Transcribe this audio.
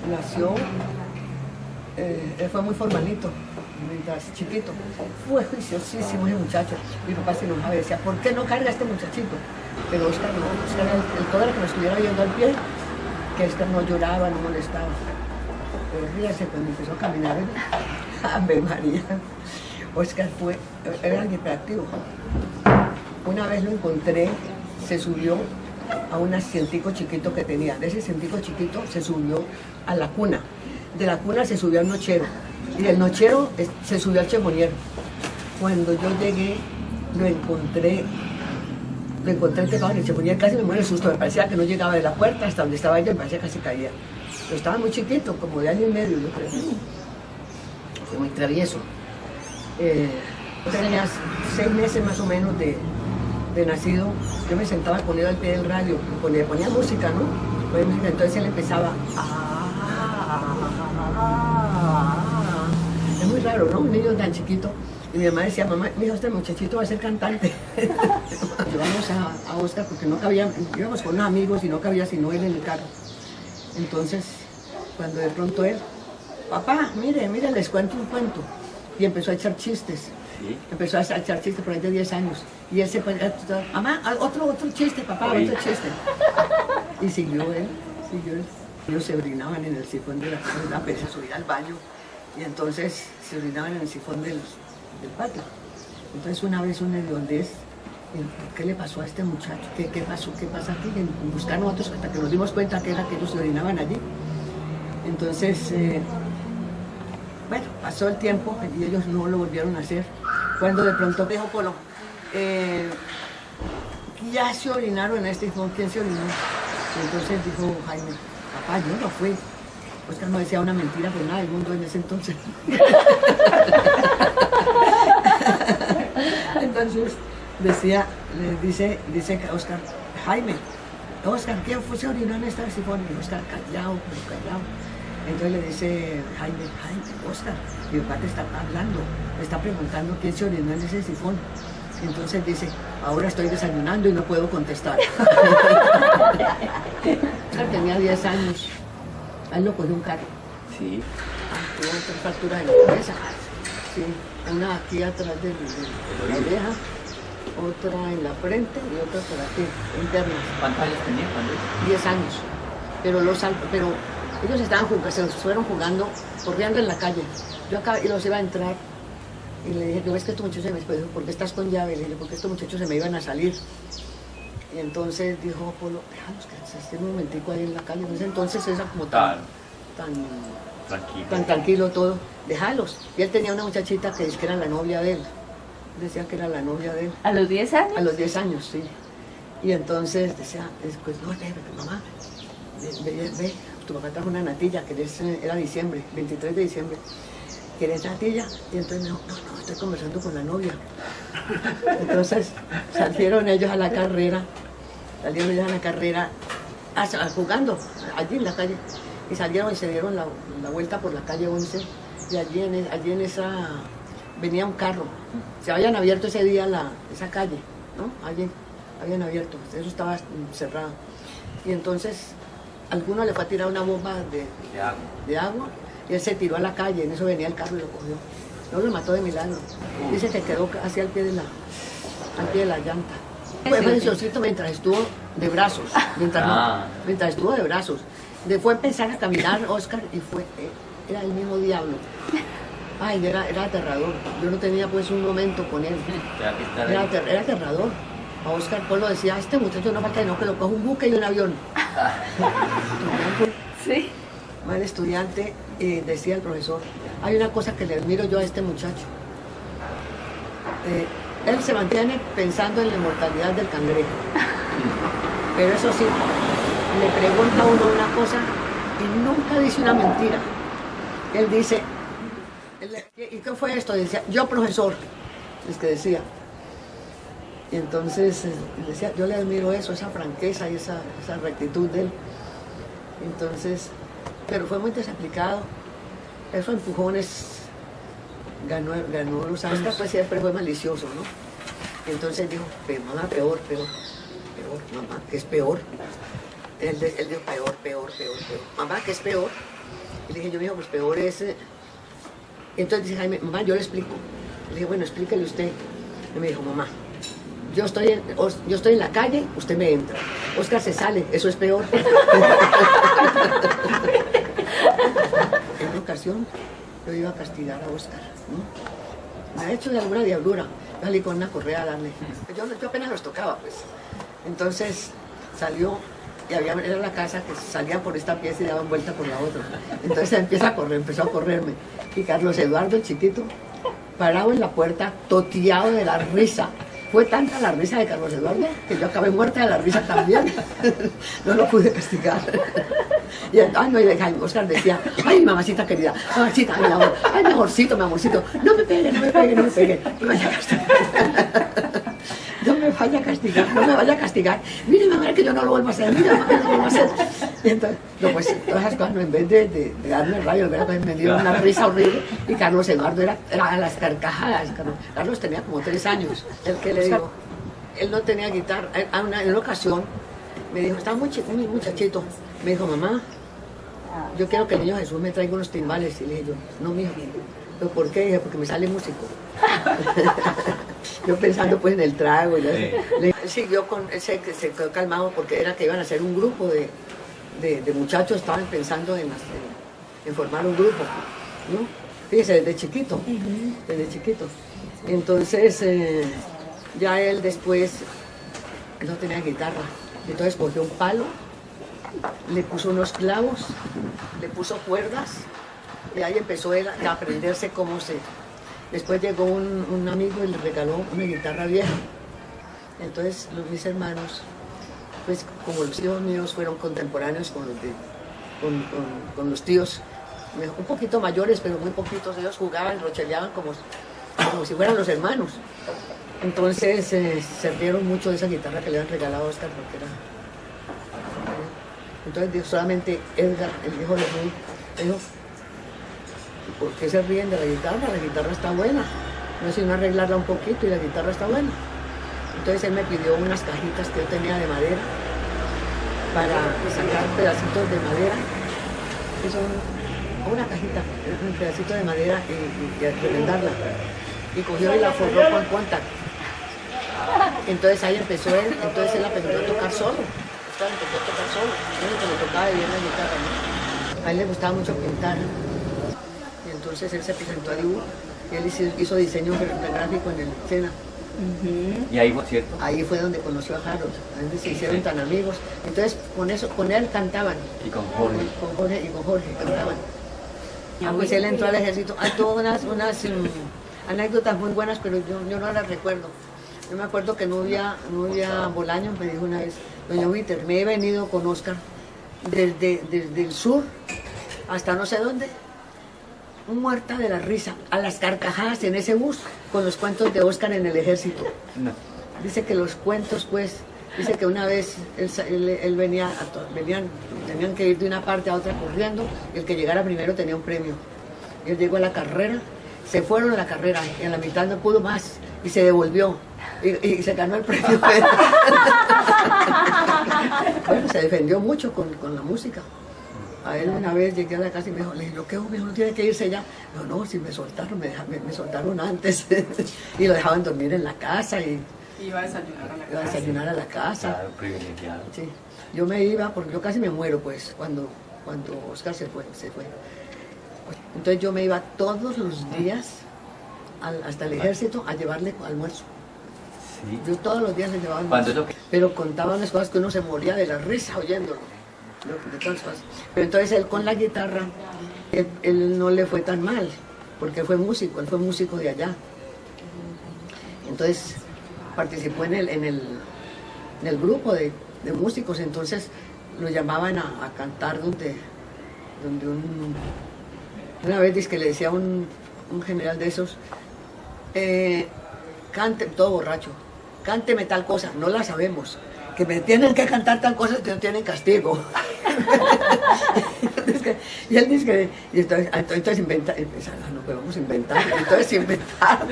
nació, él fue muy formalito, mientras chiquito. Fue juiciosísimo ese muchacho. Mi papá se enojaba y decía, ¿por qué no carga a este muchachito? Pero Oscar no, Oscar todo era que nos estuviera viendo al pie, que Oscar no lloraba, no molestaba. Pero fíjese, cuando empezó a caminar, ¡Ave María! Oscar era alguien hiperactivo. Una vez lo encontré, se subió a un asientico chiquito que tenía. De ese asientico chiquito se subió a la cuna. De la cuna se subió al nochero. Y del nochero se subió al chemoniero. Cuando yo llegué, lo encontré pegado en el chemoniero. Casi me muere el susto. Me parecía que no llegaba de la puerta hasta donde estaba ella. Me parecía que casi caía. Pero estaba muy chiquito, como de año y medio, yo creo. Fue muy travieso. Tenía 6 meses más o menos de nacido. Yo me sentaba con él al pie del radio, le ponía música, ¿no? Entonces él empezaba es muy raro, ¿no? Un niño tan chiquito. Y mi mamá decía, mamá, mira, este muchachito va a ser cantante. Llevamos a Oscar porque no cabía, íbamos con unos amigos y no cabía sino él en el carro. Entonces, cuando de pronto él, papá, mire, les cuento un cuento. Y empezó a echar chistes. ¿Sí? Empezó a echar chistes por ahí de 10 años. Y él se ponía, mamá, otro chiste, papá, otro chiste. Y siguió él. Ellos se orinaban en el sifón de la casa, empecé a subir al baño. Y entonces se orinaban en el sifón del patio. Entonces una vez un hediondez, ¿qué le pasó a este muchacho? ¿Qué pasó? ¿Qué pasa aquí? Buscaron otros hasta que nos dimos cuenta que era que ellos se orinaban allí. Entonces, bueno, pasó el tiempo y ellos no lo volvieron a hacer. Cuando de pronto dijo Polo, ya se orinaron en este sifón, ¿quién se orinó? Y entonces dijo Jaime, papá, yo no fui. Oscar no decía una mentira por nada del mundo en ese entonces. Entonces dice Oscar, Jaime, Oscar, ¿quién fue se orinó en este sifón? Y Oscar, callado. Entonces le dice Jaime, Oscar, mi papá te está hablando, me está preguntando quién se orinó en ese sifón. Entonces dice, ahora estoy desayunando y no puedo contestar. Oscar tenía 10 años, a él lo cogió un carro. Sí. Tuvo otra fractura de la cabeza. Sí, una aquí atrás de la oreja, otra en la frente y otra por aquí, internas. ¿Cuántos años tenía? 10 años. Pero ellos se fueron jugando, corriendo en la calle. Yo acá y los iba a entrar y le dije, ¿no ves que estos muchachos se me dijo, ¿por qué estás con llave? Le dije, porque estos muchachos se me iban a salir. Y entonces dijo Polo, déjalos que se estén un momentico ahí en la calle. Entonces era como tan tranquilo todo, déjalos. Y él tenía una muchachita que decía que era la novia de él. Decía que era la novia de él. ¿A los 10 años? A los 10 años, sí. Y entonces decía, pues no, mamá, ve, tu papá trajo una natilla, que era diciembre, 23 de diciembre. ¿Quieres natilla? Y entonces me dijo, no, estoy conversando con la novia. Entonces salieron ellos a la carrera, jugando allí en la calle. Y salieron y se dieron la vuelta por la calle 11. Y allí en esa venía un carro. Se habían abierto ese día esa calle, ¿no? Allí habían abierto, eso estaba cerrado. Y entonces alguno le fue a tirar una bomba de agua y él se tiró a la calle, en eso venía el carro y lo cogió. No lo mató de milagro. Dice que quedó casi al pie de la llanta. Fue deliciosito mientras estuvo de brazos, mientras estuvo de brazos. Fue a empezar a caminar Oscar y era el mismo diablo. Ay, era aterrador. Yo no tenía pues un momento con él. Era aterrador. A Oscar Polo decía, este muchacho no falta que lo coja un buque y un avión. Sí. Mal estudiante, decía el profesor, hay una cosa que le admiro yo a este muchacho. Él se mantiene pensando en la inmortalidad del cangrejo. Pero eso sí, le pregunta a uno una cosa y nunca dice una mentira. Él dice, ¿y qué fue esto? Decía, yo profesor, es que decía. Y entonces decía, yo le admiro eso, esa franqueza y esa rectitud de él. Entonces, pero fue muy desaplicado. Él fue empujones, ganó los años, pues siempre fue malicioso, ¿no? Y entonces dijo, mamá, peor, mamá, que es peor. Él dijo, peor. Mamá, ¿qué es peor? Y le dije, yo, mijo, pues peor es... Entonces dice Jaime, mamá, yo le explico. Le dije, bueno, explíquele usted. Y me dijo, mamá, yo estoy en la calle, usted me entra. Óscar se sale, eso es peor. En una ocasión, yo iba a castigar a Óscar, ¿no? Me ha hecho de alguna diablura. Yo salí con una correa a darle. Yo apenas los tocaba, pues. Entonces salió, y era la casa que salían por esta pieza y daban vuelta por la otra. Entonces empezó a correrme. Y Carlos Eduardo, el chiquito, parado en la puerta, toteado de la risa. Fue tanta la risa de Carlos Eduardo que yo acabé muerta de la risa también. No lo pude castigar. Y Óscar decía, ay, mamacita querida, mamacita, mi amor, ay, mi amorcito, no me pegue, no me vaya a castigar. No me vaya a castigar. Mire, mamá, que yo no lo vuelvo a hacer, Y entonces, pues, todas esas cosas, no, en vez de darme rayos, me dio una risa horrible. Y Carlos Eduardo era a las carcajadas. Carlos tenía como 3 años. El que le digo, él no tenía guitarra. En una ocasión me dijo, estaba muy muchachito. Me dijo, mamá, yo quiero que el niño Jesús me traiga unos timbales. Y le dije yo, no, mijo. ¿Pero por qué? Dije, porque me sale músico. Yo pensando pues en el trago. Él siguió él se quedó calmado porque era que iban a hacer un grupo de muchachos, estaban pensando en formar un grupo, ¿no? Fíjese, desde chiquito. Entonces, ya él después no tenía guitarra, entonces cogió un palo, le puso unos clavos, le puso cuerdas, y ahí empezó él a aprenderse cómo se... Después llegó un amigo y le regaló una guitarra vieja. Entonces mis hermanos, pues como los tíos míos fueron contemporáneos con los tíos, un poquito mayores, pero muy poquitos, ellos jugaban, rocheleaban como si fueran los hermanos. Entonces se rieron mucho de esa guitarra que le habían regalado a Óscar porque era... Entonces solamente Edgar, el hijo de Rui, dijo, ¿por qué se ríen de la guitarra? La guitarra está buena. No sé, no arreglarla un poquito y la guitarra está buena. Entonces él me pidió unas cajitas que yo tenía de madera para sacar pedacitos de madera. Eso, una cajita, un pedacito de madera y revendarla. Y cogió y la forró con contact. Entonces ahí empezó él, entonces él aprendió a tocar solo. Empezó a tocar solo. Yo no que le tocaba bien la guitarra, ¿no? A él le gustaba mucho pintar. Entonces él se presentó a dibujo y él hizo diseño gráfico en el SENA. Y ahí fue cierto. Ahí fue donde conoció a Harold, donde se hicieron tan amigos. Entonces con él cantaban. Y con Jorge. Con Jorge cantaban. Pues él entró al ejército. Tuvo unas anécdotas muy buenas, pero yo no las recuerdo. Yo me acuerdo que Nubia Bolaño me dijo una vez, doña Witter, me he venido con Óscar desde el sur hasta no sé dónde, muerta de la risa, a las carcajadas en ese bus con los cuentos de Óscar en el ejército. No. Dice que los cuentos, pues, dice que una vez él tenían que ir de una parte a otra corriendo, y el que llegara primero tenía un premio. Y él llegó a la carrera, se fueron a la carrera, y en la mitad no pudo más, y se devolvió, y se ganó el premio. Bueno, se defendió mucho con la música. A él una vez llegué a la casa y me dijo, le dije, ¿qué? Me dijo, no tiene que irse ya. No, si me soltaron, me soltaron antes. Y lo dejaban dormir en la casa y iba a desayunar a la casa. Iba a desayunar a la casa. Claro, privilegiado. Sí. Yo me iba, porque yo casi me muero, pues, cuando Óscar se fue. Entonces yo me iba todos los días hasta el ejército a llevarle almuerzo. Sí. Yo todos los días le llevaba almuerzo. Pero contaba unas cosas que uno se moría de la risa oyéndolo. De todas cosas. Pero entonces él con la guitarra, él no le fue tan mal, porque él fue músico de allá. Entonces participó en el grupo de músicos, entonces lo llamaban a cantar donde una vez dice que le decía un general de esos, cante, todo borracho, cánteme tal cosa, no la sabemos. Que me tienen que cantar tal cosa que no tienen castigo. Y él dice que... Y entonces inventar, no podemos inventar. Entonces inventar.